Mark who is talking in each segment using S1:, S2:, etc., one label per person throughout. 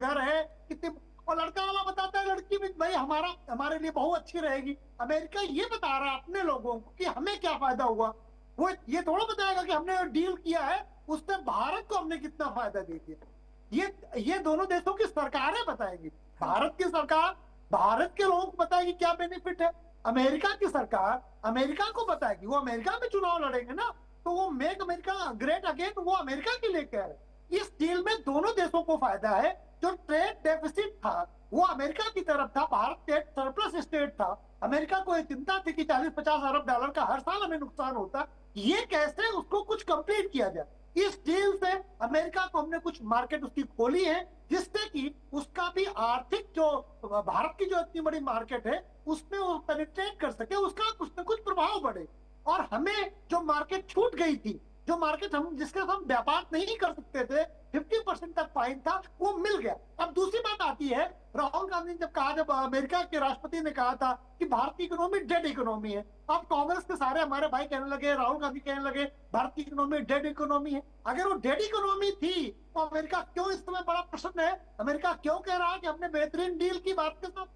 S1: घर है, कितनी, और लड़का वाला बताता है लड़की भी भाई हमारे लिए बहुत अच्छी रहेगी। अमेरिका ये बता रहा है अपने लोगों को कि हमें क्या फायदा हुआ। वो ये थोड़ा बताएगा कि हमने डील किया है उससे भारत को हमने कितना फायदा दे दिया। ये दोनों देशों की सरकारें बताएगी।
S2: हाँ जी।
S1: भारत की सरकार भारत के लोगों को बताएगी क्या बेनिफिट है, अमेरिका की सरकार अमेरिका को बताएगी। वो अमेरिका में चुनाव लड़ेंगे ना, तो वो मेक अमेरिका ग्रेट अगेन वो अमेरिका के लिए कह रहे। इस डील में दोनों देशों को फायदा है। जो ट्रेड डेफिसिट था वो अमेरिका की तरफ था, भारत ट्रेड सरप्लस स्टेट था। अमेरिका को ये चिंता थी कि 40-50 अरब डॉलर का हर साल हमें नुकसान होता, ये कैसे उसको कुछ कंप्लीट किया जाए। इस डील से अमेरिका को हमने कुछ मार्केट उसकी खोली है, जिससे कि उसका भी आर्थिक जो भारत की जो इतनी बड़ी मार्केट है उसमें वो पेनिट्रेट कर सके, उसका कुछ ना कुछ प्रभाव बढ़े। और हमें जो मार्केट छूट गई थी, जो मार्केट हम जिसके साथ हम व्यापार नहीं कर सकते थे, 50% तक फाइन था, वो मिल गया। अब दूसरी बात आती है, राहुल गांधी ने जब कहा, जब अमेरिका के राष्ट्रपति ने कहा था कि भारत की इकोनॉमी डेड इकोनॉमी है, अब कांग्रेस के सारे हमारे भाई कहने लगे, राहुल गांधी कहने लगे भारत की इकोनॉमी डेड इकोनॉमी है। अगर वो डेड इकोनॉमी थी तो अमेरिका क्यों इस समय बड़ा प्रश्न है, अमेरिका क्यों कह रहा है कि हमने बेहतरीन डील की भारत के साथ।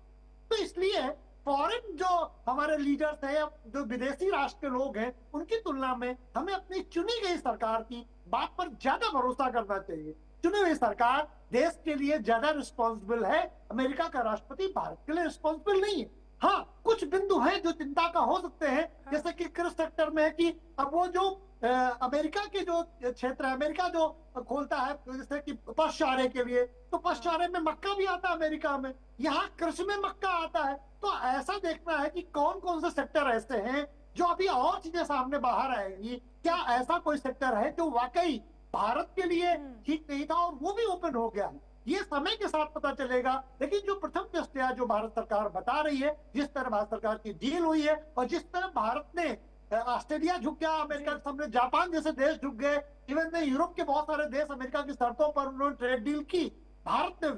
S1: तो इसलिए फॉरेन जो हमारे लीडर्स हैं, जो विदेशी राष्ट्र के लोग हैं, उनकी तुलना में हमें अपनी चुनी गई सरकार की बात पर ज्यादा भरोसा करना चाहिए। चुनी हुई सरकार देश के लिए ज्यादा रिस्पॉन्सिबल है, अमेरिका का राष्ट्रपति भारत के लिए रिस्पॉन्सिबल नहीं है। हाँ, कुछ बिंदु हैं जो चिंता का हो सकते हैं,
S2: हाँ
S1: जैसे कि कृषि सेक्टर में है कि अब वो जो अमेरिका के जो क्षेत्र है, अमेरिका जो खोलता है जैसे कि पशुचारे के लिए, तो
S2: हाँ
S1: पशुचारे में मक्का भी आता है अमेरिका में, यहाँ कृषि में मक्का आता है। तो ऐसा देखना है कि कौन कौन से सेक्टर ऐसे हैं जो अभी और चीजें सामने बाहर आएंगी, क्या ऐसा कोई सेक्टर है जो वाकई भारत के लिए
S2: हम्म।
S1: ठीक नहीं था और वो भी ओपन हो गया है। ये समय के साथ पता चलेगा। लेकिन जो प्रथम दृष्टया जो भारत सरकार बता रही है, जिस तरह भारत सरकार की डील हुई है और जिस तरह भारत ने ऑस्ट्रेलिया झुक गया, अमेरिका
S2: जी।
S1: के सामने जापान जैसे देश झुक गए, इवन यूरोप के बहुत सारे देश अमेरिका की शर्तों पर उन्होंने ट्रेड डील की, भारत ने